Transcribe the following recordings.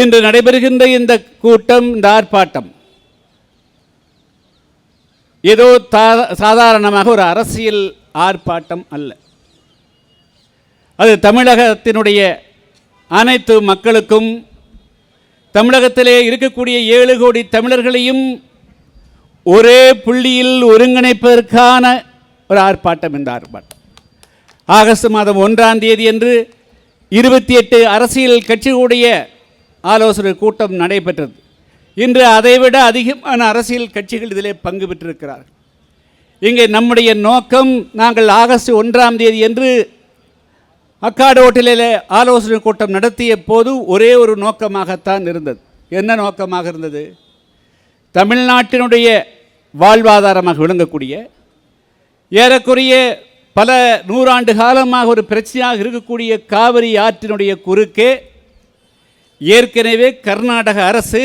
இன்று நடைபெறுகின்ற இந்த கூட்டம், இந்த ஆர்ப்பாட்டம் ஏதோ சாதாரணமாக ஒரு அரசியல் ஆர்ப்பாட்டம் அல்ல. அது தமிழகத்தினுடைய அனைத்து மக்களுக்கும், தமிழகத்திலே இருக்கக்கூடிய 7 கோடி தமிழர்களையும் ஒரே புள்ளியில் ஒருங்கிணைப்பதற்கான ஒரு ஆர்ப்பாட்டம். இந்த ஆர்ப்பாட்டம் ஆகஸ்ட் மாதம் 1ஆம் தேதி அன்று 28 அரசியல் கட்சிகளுடைய ஆலோசனை கூட்டம் நடைபெற்றது. இன்று அதைவிட அதிகமான அரசியல் கட்சிகள் இதிலே பங்கு பெற்றிருக்கிறார்கள். இங்கே நம்முடைய நோக்கம், நாங்கள் ஆகஸ்ட் 1ஆம் தேதி அன்று அக்காடு ஹோட்டலில் ஆலோசனை கூட்டம் நடத்திய போது ஒரே ஒரு நோக்கமாகத்தான் இருந்தது. என்ன நோக்கமாக இருந்தது? தமிழ்நாட்டினுடைய வாழ்வாதாரமாக விளங்கக்கூடிய, ஏறக்குறைய பல நூறாண்டு காலமாக ஒரு பிரச்சனையாக இருக்கக்கூடிய காவிரி ஆற்றினுடைய குறுக்கே ஏற்கனவே கர்நாடக அரசு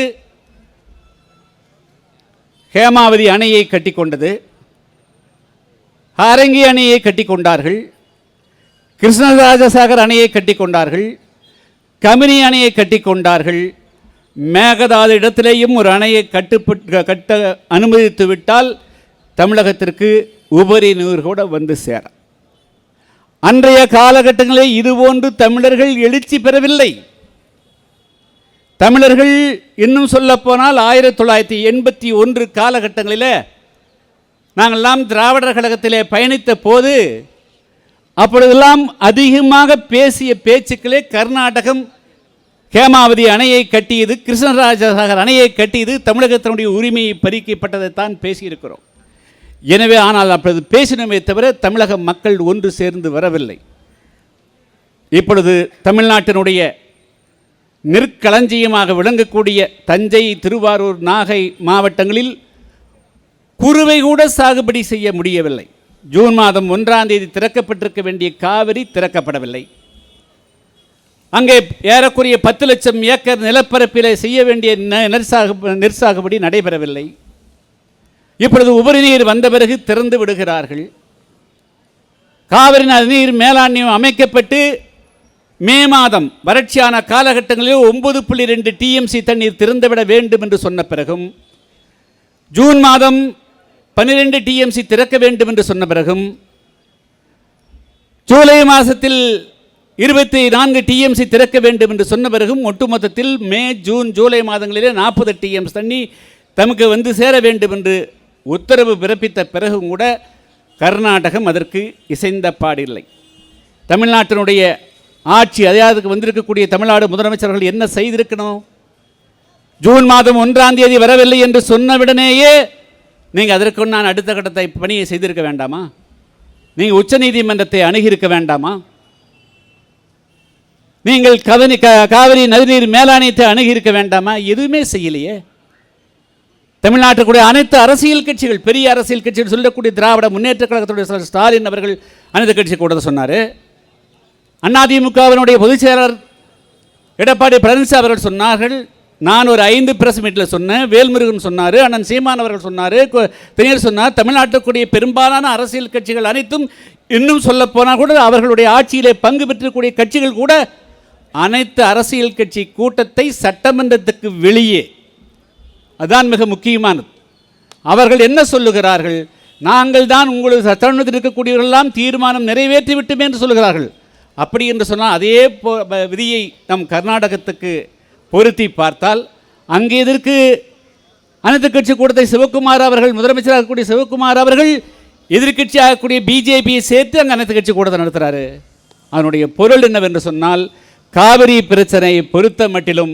ஹேமாவதி அணையை கட்டி கொண்டது, ஹாரங்கி அணையை கட்டி கொண்டார்கள், கிருஷ்ணராஜசாகர் அணையை கட்டி கொண்டார்கள், கமினி அணையை கட்டி கொண்டார்கள். மேகதாது இடத்திலேயும் ஒரு அணையை கட்ட அனுமதித்து விட்டால் தமிழகத்திற்கு உபரி நீர் கூட வந்து சேர. அன்றைய காலகட்டங்களில் இதுபோன்று தமிழர்கள் எழுச்சி பெறவில்லை. தமிழர்கள் இன்னும் சொல்லப்போனால் 1981 காலகட்டங்களில் நாங்கள்லாம் திராவிடர் கழகத்திலே பயணித்த போது அப்பொழுதெல்லாம் அதிகமாக பேசிய பேச்சுக்களே கர்நாடகம் ஹேமாவதி அணையை கட்டியது, கிருஷ்ணராஜசாகர் அணையை கட்டியது, தமிழகத்தினுடைய உரிமையை பறிக்கப்பட்டதைத்தான் பேசியிருக்கிறோம். எனவே ஆனால் அப்பொழுது பேசினமே தவிர தமிழக மக்கள் ஒன்று சேர்ந்து வரவில்லை. இப்பொழுது தமிழ்நாட்டினுடைய நெற்களஞ்சியமாக விளங்கக்கூடிய தஞ்சை, திருவாரூர், நாகை மாவட்டங்களில் குறுவை கூட சாகுபடி செய்ய முடியவில்லை. ஜூன் மாதம் 1ஆம் தேதி திறக்கப்பட்டிருக்க வேண்டிய காவிரி திறக்கப்படவில்லை. அங்கே ஏறக்குறைய 10 லட்சம் ஏக்கர் நிலப்பரப்பில் செய்ய வேண்டிய நெற்சாகுபடி நடைபெறவில்லை. இப்பொழுது உபரி நீர் வந்த பிறகு திறந்து விடுகிறார்கள். காவிரி நீர் மேலாண்மை அமைக்கப்பட்டு மே மாதம் வறட்சியான காலகட்டங்களில் 9.2 TMC தண்ணீர் திறந்துவிட வேண்டும் என்று சொன்ன பிறகும், ஜூன் மாதம் 12 TMC திறக்க வேண்டும் என்று சொன்ன பிறகும், ஜூலை மாதத்தில் 24 TMC திறக்க வேண்டும் என்று சொன்ன பிறகும், ஒட்டுமொத்தத்தில் மே, ஜூன், ஜூலை மாதங்களிலே 40 TMC தண்ணி தமக்கு வந்து சேர வேண்டும் என்று உத்தரவு பிறப்பித்த பிறகும் கூட கர்நாடகம் அதற்கு இசைந்த பாடில்லை. தமிழ்நாட்டினுடைய ஆட்சி, அதாவது வந்திருக்கக்கூடிய தமிழ்நாடு முதலமைச்சர்கள் என்ன செய்திருக்கணும்? ஜூன் மாதம் 1ஆம் தேதி வரவில்லை என்று சொன்னவுடனேயே நீங்கள் அதற்கு நான் அடுத்த கட்டத்தை பணியை செய்திருக்க வேண்டாமா? நீங்கள் உச்சநீதிமன்றத்தை அணுகியிருக்க வேண்டாமா? நீங்கள் காவிரி நதிநீர் மேலாணையத்தை அணுகியிருக்க வேண்டாமா? எதுவுமே செய்யலையே. தமிழ்நாட்டுக்குடைய அனைத்து அரசியல் கட்சிகள், பெரிய அரசியல் கட்சிகள் சொல்லக்கூடிய திராவிட முன்னேற்ற கழகத்துடைய ஸ்டாலின் அவர்கள் அனைத்து கட்சி கூட சொன்னார். அதிமுகவினுடைய பொதுச் செயலாளர் எடப்பாடி பழனிசாமி அவர்கள் சொன்னார்கள். நான் ஒரு 5 பிரஸ் மீட்டில் சொன்னேன். வேல்முருகன் சொன்னார், அண்ணன் சீமான் அவர்கள் சொன்னார், தெரியர் சொன்னார். தமிழ்நாட்டுக்குரிய பெரும்பாலான அரசியல் கட்சிகள் அனைத்தும், இன்னும் சொல்ல போனால் கூட அவர்களுடைய ஆட்சியிலே பங்கு பெற்றக்கூடிய கட்சிகள் கூட அனைத்து அரசியல் கட்சி கூட்டத்தை சட்டமன்றத்துக்கு வெளியே, அதுதான் மிக முக்கியமானது. அவர்கள் என்ன சொல்லுகிறார்கள்? நாங்கள் தான் உங்களுக்கு சட்டமன்றத்தில் இருக்கக்கூடியவர்களெல்லாம் தீர்மானம் நிறைவேற்றி விட்டுமே என்று சொல்லுகிறார்கள். அப்படி என்று சொன்னால் அதே விதியை நம் கர்நாடகத்துக்கு பொருத்தி பார்த்தால், அங்கே எதற்கு அனைத்து கட்சி கூட்டத்தை சிவகுமார் அவர்கள், முதலமைச்சராக இருக்கக்கூடிய சிவகுமார் அவர்கள் எதிர்கட்சி ஆகக்கூடிய பிஜேபியை சேர்த்து அங்கே அனைத்து கட்சி கூட்டத்தை நடத்துகிறாரு? அதனுடைய பொருள் என்னவென்று சொன்னால், காவிரி பிரச்சனையை பொறுத்த மட்டிலும்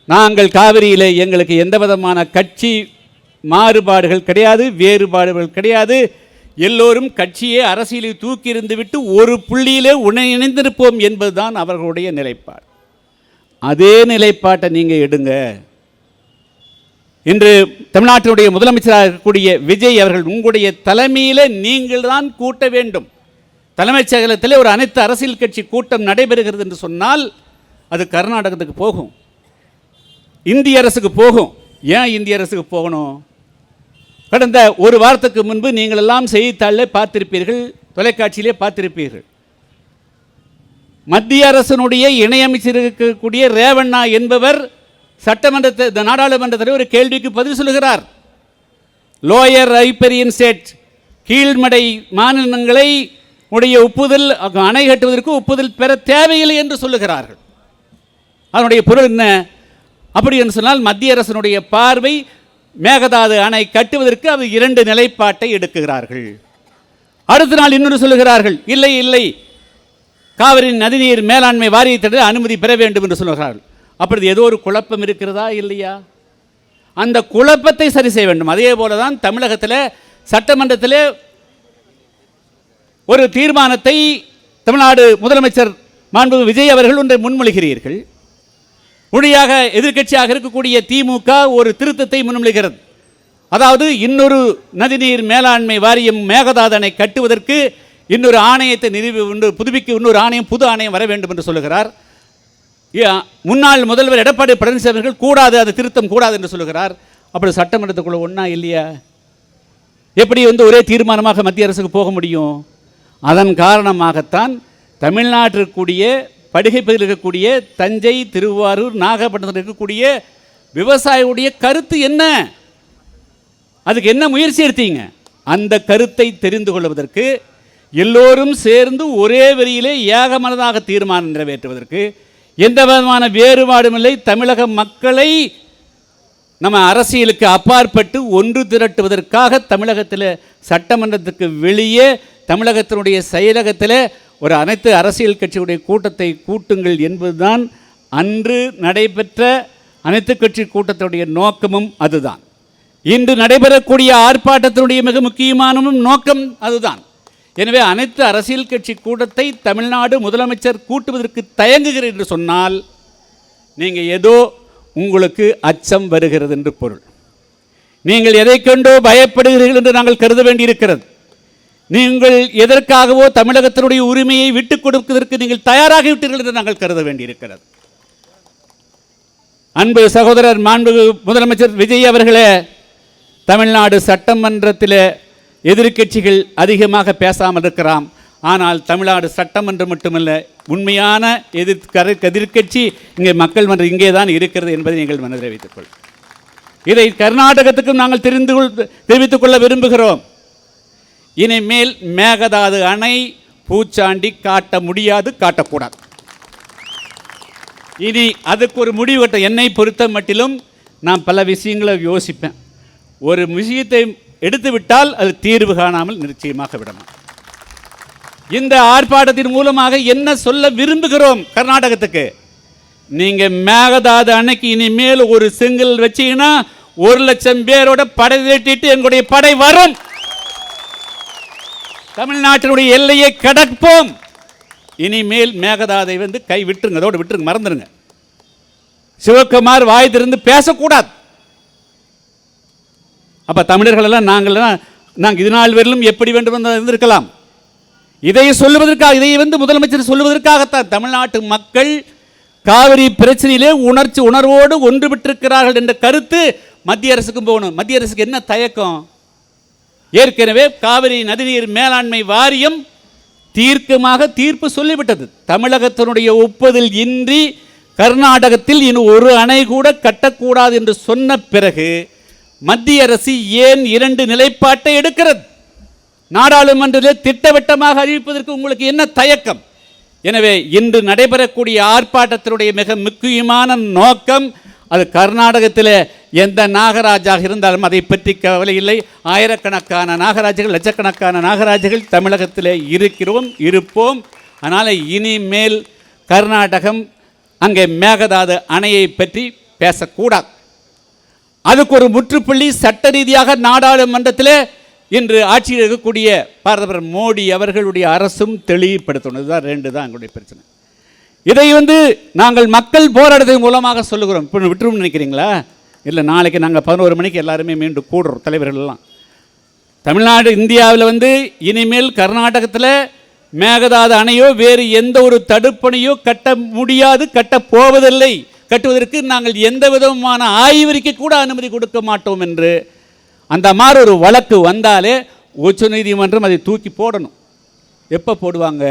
நாங்கள் காவிரியில் எங்களுக்கு எந்த விதமான கட்சி மாறுபாடுகள் கிடையாது, வேறுபாடுகள் கிடையாது. எல்லோரும் கட்சியை அரசியலில் தூக்கி இருந்துவிட்டு ஒரு புள்ளியிலே இணைந்திருப்போம் என்பதுதான் அவர்களுடைய நிலைப்பாடு. அதே நிலைப்பாட்டை நீங்கள் எடுங்க. இன்று தமிழ்நாட்டினுடைய முதலமைச்சராக இருக்கக்கூடிய விஜய் அவர்கள் உங்களுடைய தலைமையில் நீங்கள் தான் கூட்ட வேண்டும். தலைமைச் செயலகத்தில் ஒரு அனைத்து அரசியல் கட்சி கூட்டம் நடைபெறுகிறது என்று சொன்னால் அது கர்நாடகத்துக்கு போகும், இந்திய அரசுக்கு போகும். ஏன் இந்திய அரசுக்கு போகணும்? கடந்த ஒரு வாரத்துக்கு முன்பு நீங்கள் எல்லாம் செய்தித்தாளில் பார்த்திருப்பீர்கள், தொலைக்காட்சியிலே பார்த்திருப்பீர்கள். மத்திய அரசினுடைய இணையமைச்சர் இருக்கக்கூடிய ரேவண்ணா என்பவர் சட்டமன்றத்தை நாடாளுமன்றத்தில் ஒரு கேள்விக்கு பதில் சொல்லுகிறார். லோயர் ரைப்பரியன் ஸ்டேட், கீழ்மடை மாநிலங்களை உடைய ஒப்புதல் அணை கட்டுவதற்கு ஒப்புதல் பெற தேவையில்லை என்று சொல்லுகிறார்கள். அதனுடைய பொருள் என்ன? அப்படி என்று சொன்னால் மத்திய அரசினுடைய பார்வை மேகதாது அணை கட்டுவதற்கு அது 2 நிலைப்பாட்டை எடுக்குகிறார்கள். அடுத்த நாள் இன்னொரு சொல்லுகிறார்கள், இல்லை இல்லை காவிரி நதிநீர் மேலாண்மை வாரியத்திடம் அனுமதி பெற வேண்டும் என்று சொல்லுகிறார்கள். அப்படி ஏதோ ஒரு குழப்பம் இருக்கிறதா இல்லையா? அந்த குழப்பத்தை சரி செய்ய வேண்டும். அதே போல தான் தமிழகத்தில் சட்டமன்றத்தில் ஒரு தீர்மானத்தை தமிழ்நாடு முதலமைச்சர் மாண்புமிகு விஜய் அவர்கள் ஒன்றை முன்மொழிகிறீர்கள். உடையாக எதிர்க்கட்சியாக இருக்கக்கூடிய திமுக ஒரு திருத்தத்தை முன்மொழிகிறது. அதாவது இன்னொரு நதிநீர் மேலாண்மை வாரியம் மேகதாது அணை கட்டுவதற்கு இன்னொரு ஆணையத்தை புதுப்பிக்க இன்னொரு ஆணையம், புது ஆணையம் வர வேண்டும் என்று சொல்லுகிறார். முன்னாள் முதல்வர் எடப்பாடி பழனிசாமி அவர்கள் கூடாது, அது திருத்தம் கூடாது என்று சொல்லுகிறார். அப்படி சட்டமன்றத்துக்குள்ள ஒன்றா இல்லையா? எப்படி ஒரே தீர்மானமாக மத்திய அரசுக்கு போக முடியும்? அதன் காரணமாகத்தான் தமிழ்நாட்டில் இருக்கக்கூடிய படுகை பகுதியில் இருக்கக்கூடிய தஞ்சை, திருவாரூர், நாகப்பட்டினத்தில் இருக்கக்கூடிய விவசாயியுடைய கருத்து என்ன, அதுக்கு என்ன முயற்சி எடுத்தீங்க? அந்த கருத்தை தெரிந்து கொள்வதற்கு எல்லோரும் சேர்ந்து ஒரே வரியிலே ஏகமனதாக தீர்மானம் நிறைவேற்றுவதற்கு எந்த விதமான வேறுபாடும் இல்லை. தமிழக மக்களை நம்ம அரசியலுக்கு அப்பாற்பட்டு ஒன்று திரட்டுவதற்காக தமிழகத்தில் சட்டமன்றத்துக்கு வெளியே தமிழகத்தினுடைய செயலகத்தில் ஒரு அனைத்து அரசியல் கட்சியுடைய கூட்டத்தை கூட்டுங்கள் என்பதுதான் அன்று நடைபெற்ற அனைத்து கட்சி கூட்டத்தினுடைய நோக்கமும் அதுதான். இன்று நடைபெறக்கூடிய ஆர்ப்பாட்டத்தினுடைய மிக முக்கியமான நோக்கம் அதுதான். எனவே அனைத்து அரசியல் கட்சி கூட்டத்தை தமிழ்நாடு முதலமைச்சர் கூட்டுவதற்கு தயங்குகிறீர் என்று சொன்னால் நீங்கள் ஏதோ உங்களுக்கு அச்சம் வருகிறது என்று பொருள். நீங்கள் எதை கொண்டோ பயப்படுகிறீர்கள் என்று நாங்கள் கருத வேண்டியிருக்கிறது. நீங்கள் எதற்காகவோ தமிழகத்தினுடைய உரிமையை விட்டுக் கொடுப்பதற்கு நீங்கள் தயாராகிவிட்டீர்கள் என்று நாங்கள் கருத வேண்டியிருக்கிறது. அன்பு சகோதரர் மாண்புமிகு முதலமைச்சர் விஜய் அவர்களே, தமிழ்நாடு சட்டமன்றத்தில் எதிர்க்கட்சிகள் அதிகமாக பேசாமல் இருக்கிறாம். ஆனால் தமிழ்நாடு சட்டமன்றம் மட்டுமல்ல, உண்மையான எதிர்க்கட்சி இங்கே மக்கள் மன்றம் இங்கே தான் இருக்கிறது என்பதை நீங்கள் மனதில் வைத்துக் கொள். இதை கர்நாடகத்துக்கும் நாங்கள் தெரிவித்துக் கொள்ள விரும்புகிறோம். இனிமேல் மேகதாது அணை பூச்சாண்டி காட்ட முடியாது, காட்டக்கூடாது. இனி அதுக்கு ஒரு முடிவு கட்ட. என்னை பொறுத்த மட்டிலும் நான் பல விஷயங்களை யோசிப்பேன். ஒரு விஷயத்தை எடுத்து விட்டால் அது தீர்வு காணாமல் நிச்சயமாக விடணும். இந்த ஆர்ப்பாட்டத்தின் மூலமாக என்ன சொல்ல விரும்புகிறோம் கர்நாடகத்துக்கு? நீங்க மேகதாது அணைக்கு இனிமேல் ஒரு செங்கல் வச்சீங்கன்னா 1,00,000 பேரோட படை திரட்டிட்டு எங்களுடைய படை வரும். தமிழ்நாட்டினுடைய எல்லையை கடப்போம். இனிமேல் மேகதாதை கை விட்டுருங்க, அதோடு விட்டுருங்க, மறந்துடுங்க. சிவகுமார் வாய் திறந்து பேசக்கூடாது. அப்ப தமிழர்கள் எல்லாம் நாங்கள் இது நாள் வரையிலும் எப்படி வேண்டும் இருந்திருக்கலாம். இதை சொல்லுவதற்காக, இதை முதலமைச்சர் சொல்லுவதற்காகத்தான் தமிழ்நாட்டு மக்கள் காவிரி பிரச்சனையிலே உணர்வோடு ஒன்றுபட்டிருக்கிறார்கள் என்ற கருத்து மத்திய அரசுக்கும் போகணும். மத்திய அரசுக்கு என்ன தயக்கம்? ஏற்கனவே காவிரி நதிநீர் மேலாண்மை வாரியம் தீர்க்கமாக தீர்ப்பு சொல்லிவிட்டது. தமிழகத்தினுடைய ஒப்புதல் இன்றி கர்நாடகத்தில் இன்னும் ஒரு அணை கூட கட்டக்கூடாது என்று சொன்ன பிறகு மத்திய அரசு ஏன் 2 நிலைப்பாட்டை எடுக்கிறது? நாடாளுமன்றத்தில் திட்டவட்டமாக அறிவிப்பதற்கு உங்களுக்கு என்ன தயக்கம்? எனவே இன்று நடைபெறக்கூடிய ஆர்ப்பாட்டத்தினுடைய மிக முக்கியமான நோக்கம் அது கர்நாடகத்தில் எந்த நாகராஜாக இருந்தாலும் அதை பற்றி கவலை இல்லை. ஆயிரக்கணக்கான நாகராஜர்கள், லட்சக்கணக்கான நாகராஜர்கள் தமிழகத்தில் இருப்போம். அதனால் இனிமேல் கர்நாடகம் அங்கே மேகதாது அணையை பற்றி பேசக்கூடாது. அதுக்கு ஒரு முற்றுப்புள்ளி சட்ட ரீதியாக நாடாளுமன்றத்தில் இன்று ஆட்சியில் இருக்கக்கூடிய பிரதமர் மோடி அவர்களுடைய அரசும் தெளிவுபடுத்தணும். இதுதான் 2 தான் எங்களுடைய பிரச்சனை. இதை நாங்கள் மக்கள் போராட்டத்தின் மூலமாக சொல்லுகிறோம். இப்போ விட்டுருன்னு நினைக்கிறீங்களா? இல்லை, நாளைக்கு நாங்கள் 11 மணிக்கு எல்லாருமே மீண்டும் கூடுறோம் தலைவர்கள் எல்லாம். தமிழ்நாடு இந்தியாவில் இனிமேல் கர்நாடகத்தில் மேகதாது அணையோ வேறு எந்த ஒரு தடுப்பணையோ கட்ட முடியாது, கட்டப் போவதில்லை. கட்டுவதற்கு நாங்கள் எந்த விதமான ஆய்வறிக்கை கூட அனுமதி கொடுக்க மாட்டோம் என்று அந்த மாதிரி ஒரு வழக்கு வந்தாலே உச்சநீதிமன்றம் அதை தூக்கி போடணும். எப்போ போடுவாங்க?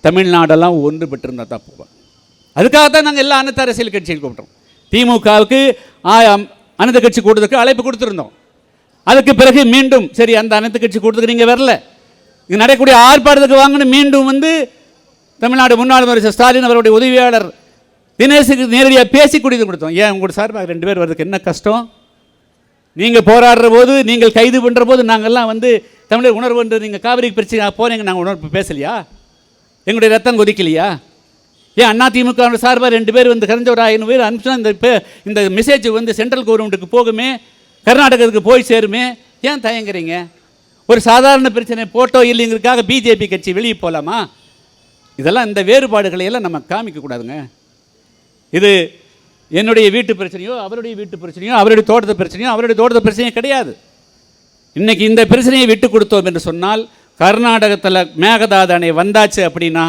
தமிழ்நாடெல்லாம் ஒன்று பெற்றிருந்தால் தான் போவாங்க. அதுக்காகத்தான் நாங்கள் எல்லா அனைத்து அரசியல் கட்சிகள் கூப்பிட்டோம். திமுகவுக்கு அனைத்து கட்சி கூட்டத்துக்கு அழைப்பு கொடுத்துருந்தோம். அதுக்கு பிறகு மீண்டும் சரி அந்த அனைத்து கட்சி கூட்டத்துக்கு நீங்கள் வரல, இங்கே நடக்கக்கூடிய ஆர்ப்பாட்டத்துக்கு வாங்கன்னு மீண்டும் வந்து தமிழ்நாடு முன்னாள் முதலமைச்சர் ஸ்டாலின் அவருடைய உதவியாளர் தினேஷுக்கு நேரடியாக பேசி கூட்டிட்டு கொடுத்தோம். ஏன் உங்களோட சார்பாக 2 பேர் வர்றதுக்கு என்ன கஷ்டம்? நீங்கள் போராடுற போது, நீங்கள் கைது பண்ணுற போது நாங்கள்லாம் வந்து தமிழர் உணர்வு என்று நீங்கள் காவிரி பிரச்சனை போனீங்க, நாங்கள் உணர்வு பேசலையா? எங்களுடைய ரத்தம் கொதிக்கலையா? ஏன் அதிமுக சார்பாக 2 பேர் வந்து கரைஞ்ச ஒரு 500 பேர் அனுப்பிச்சா இந்த மெசேஜ் வந்து சென்ட்ரல் கவர்மெண்ட்டுக்கு போகுமே, கர்நாடகத்துக்கு போய் சேருமே, ஏன் தயங்குறீங்க? ஒரு சாதாரண பிரச்சனை போட்டோ இல்லைங்கிறதுக்காக பிஜேபி கட்சி வெளியே போகலாமா? இதெல்லாம் இந்த வேறுபாடுகளை எல்லாம் நம்ம காமிக்கக்கூடாதுங்க. இது என்னுடைய வீட்டு பிரச்சனையோ அவருடைய வீட்டு பிரச்சனையோ அவருடைய தோட்டத்து பிரச்சனையோ அவருடைய தோட்டத்து பிரச்சனையோ கிடையாது. இன்றைக்கி இந்த பிரச்சனையை விட்டு கொடுத்தோம் என்று சொன்னால், கர்நாடகத்தில் மேகதாது அணை வந்தாச்சு அப்படின்னா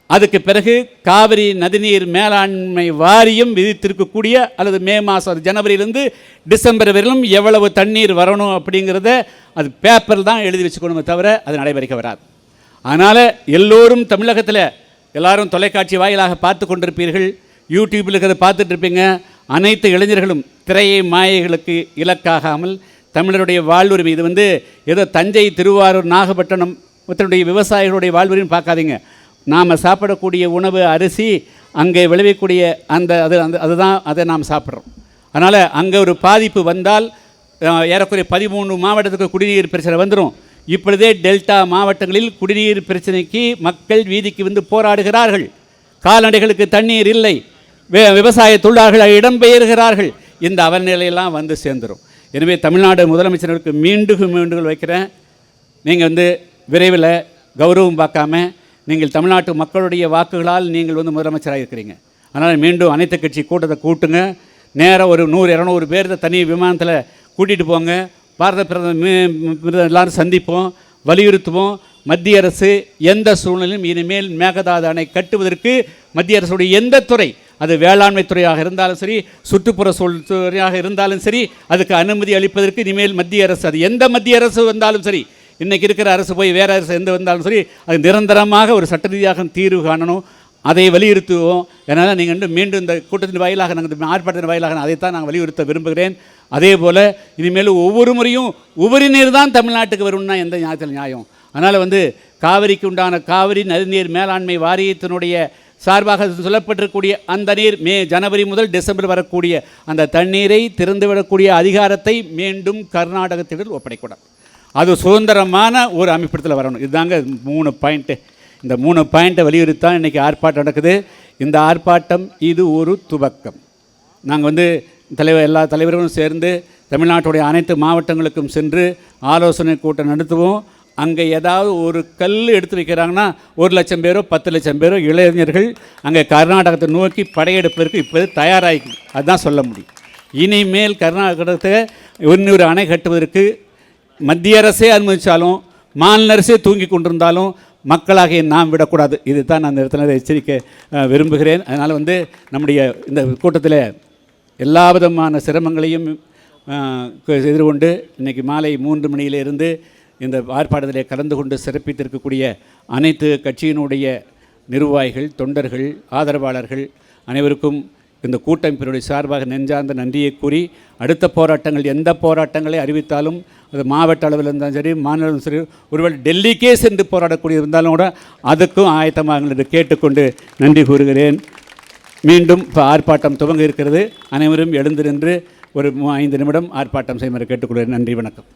அதுக்கு பிறகு காவிரி நதிநீர் மேலாண்மை வாரியம் விதித்திருக்கக்கூடிய அல்லது மே மாதம் ஜனவரியிலேருந்து டிசம்பர் வரையிலும் எவ்வளவு தண்ணீர் வரணும் அப்படிங்கிறத அது பேப்பரில் தான் எழுதி வச்சுக்கணுமே தவிர அது நடைபெறிக்க வராது. அதனால் எல்லோரும் தமிழகத்தில் எல்லாரும் தொலைக்காட்சி வாயிலாக பார்த்து கொண்டிருப்பீர்கள், யூடியூப்பில் இருக்கிறத பார்த்துட்டு இருப்பீங்க. அனைத்து இளைஞர்களும் திரையை மாயைகளுக்கு இலக்காகாமல் தமிழருடைய வாழ்வுரிமை, இது வந்து ஏதோ தஞ்சை, திருவாரூர், நாகப்பட்டினம் மற்றனுடைய விவசாயிகளுடைய வாழ்வுரிமைன்னு பார்க்காதீங்க. நாம் சாப்பிடக்கூடிய உணவு அரிசி, அங்கே விளைவிக்கக்கூடிய அதுதான் அதை நாம் சாப்பிட்றோம். அதனால் அங்கே ஒரு பாதிப்பு வந்தால் ஏறக்குறைய 13 மாவட்டத்துக்கு குடிநீர் பிரச்சனை வந்துடும். இப்பொழுதே டெல்டா மாவட்டங்களில் குடிநீர் பிரச்சனைக்கு மக்கள் வீதிக்கு வந்து போராடுகிறார்கள். கால்நடைகளுக்கு தண்ணீர் இல்லை, விவசாய தொழிலாளர்கள் இடம்பெயர்கிறார்கள். இந்த அவநிலையெல்லாம் வந்து சேர்ந்துடும். எனவே தமிழ்நாடு முதலமைச்சருக்கு மீண்டுகள் வைக்கிறேன். நீங்கள் வந்து விரைவில் கௌரவம் பார்க்காம நீங்கள் தமிழ்நாட்டு மக்களுடைய வாக்குகளால் நீங்கள் வந்து முதலமைச்சராக இருக்கிறீங்க. அதனால் மீண்டும் அனைத்து கட்சி கூட்டத்தை கூட்டுங்க. நேராக ஒரு 100-200 பேர் தனி விமானத்தில் கூட்டிகிட்டு போங்க. பாரத பிரதமர் எல்லாரும் சந்திப்போம், வலியுறுத்துவோம். மத்திய அரசு எந்த சூழ்நிலையும் இனிமேல் மேகதாது அணை கட்டுவதற்கு மத்திய அரசுடைய எந்த துறை, அது வேளாண்மை துறையாக இருந்தாலும் சரி, சுற்றுப்புற சூழல் துறையாக இருந்தாலும் சரி, அதுக்கு அனுமதி அளிப்பதற்கு இனிமேல் மத்திய அரசு, அது எந்த மத்திய அரசு வந்தாலும் சரி, இன்றைக்கி இருக்கிற அரசு போய் வேறு அரசு எந்த வந்தாலும் சரி, அது நிரந்தரமாக ஒரு சட்ட ரீதியாக தீர்வு காணணும். அதை வலியுறுத்துவோம். அதனால் நீங்கள் மீண்டும் இந்த கூட்டத்தின் வாயிலாக, நாங்கள் ஆர்ப்பாட்டத்தின் வாயிலாக அதைத்தான் நாங்கள் வலியுறுத்த விரும்புகிறேன். அதே போல் இனிமேல் ஒவ்வொரு முறையும் உபரி நீர் தான் தமிழ்நாட்டுக்கு வரும்னா எந்த நியாயத்தில் நியாயம்? அதனால் வந்து காவிரிக்கு உண்டான காவிரி நதிநீர் மேலாண்மை வாரியத்தினுடைய சார்பாக சொல்லப்பட்டிருக்கக்கூடிய அந்த நீர் ஜனவரி முதல் டிசம்பர் வரக்கூடிய அந்த தண்ணீரை திறந்துவிடக்கூடிய அதிகாரத்தை மீண்டும் கர்நாடகத்திடம் ஒப்படைக்கூடாது. அது சுதந்திரமான ஒரு அமைப்பிடத்தில் வரணும். இதுதாங்க 3 பாயிண்ட்டு. இந்த 3 பாயிண்ட்டை வலியுறுத்தான் இன்றைக்கி ஆர்ப்பாட்டம் நடக்குது. இந்த ஆர்ப்பாட்டம் இது ஒரு துவக்கம். நாங்கள் வந்து எல்லா தலைவர்களும் சேர்ந்து தமிழ்நாட்டுடைய அனைத்து மாவட்டங்களுக்கும் சென்று ஆலோசனை கூட்டம் நடத்துவோம். அங்கே ஏதாவது ஒரு கல் எடுத்து வைக்கிறாங்கன்னா 1 லட்சம் பேரோ 10 லட்சம் பேரோ இளைஞர்கள் அங்கே கர்நாடகத்தை நோக்கி படையெடுப்பதற்கு இப்போது தயாராகி, அதுதான் சொல்ல முடியும். இனிமேல் கர்நாடகத்தை இன்னொரு அணை கட்டுவதற்கு மத்திய அரசே அனுமதித்தாலும் மாநில அரசே தூங்கி கொண்டிருந்தாலும் மக்களாகிய நாம் விடக்கூடாது. இது தான் நான் இந்த இடத்துல எச்சரிக்கை விரும்புகிறேன். அதனால் வந்து நம்முடைய இந்த கூட்டத்தில் எல்லா விதமான சிரமங்களையும் எதிர்கொண்டு இன்றைக்கி மாலை 3 மணியிலிருந்து இந்த ஆர்ப்பாட்டத்தில் கலந்து கொண்டு சிறப்பித்திருக்கக்கூடிய அனைத்து கட்சியினுடைய நிர்வாகிகள், தொண்டர்கள், ஆதரவாளர்கள் அனைவருக்கும் இந்த கூட்டமைப்பினுடைய சார்பாக நெஞ்சார்ந்த நன்றியை கூறி, அடுத்த போராட்டங்கள் எந்த போராட்டங்களை அறிவித்தாலும் அது மாவட்ட அளவில் இருந்தாலும் சரி, மாநிலம் சரி, ஒருவேளை டெல்லிக்கே சென்று போராடக்கூடிய இருந்தாலும் கூட அதுக்கும் ஆயத்தமாக என்று கேட்டுக்கொண்டு நன்றி கூறுகிறேன். மீண்டும் இப்போ ஆர்ப்பாட்டம் துவங்க இருக்கிறது. அனைவரும் எழுந்து நின்று ஒரு 5 நிமிடம் ஆர்ப்பாட்டம் செய்யுமாறு கேட்டுக்கொள்கிறேன். நன்றி, வணக்கம்.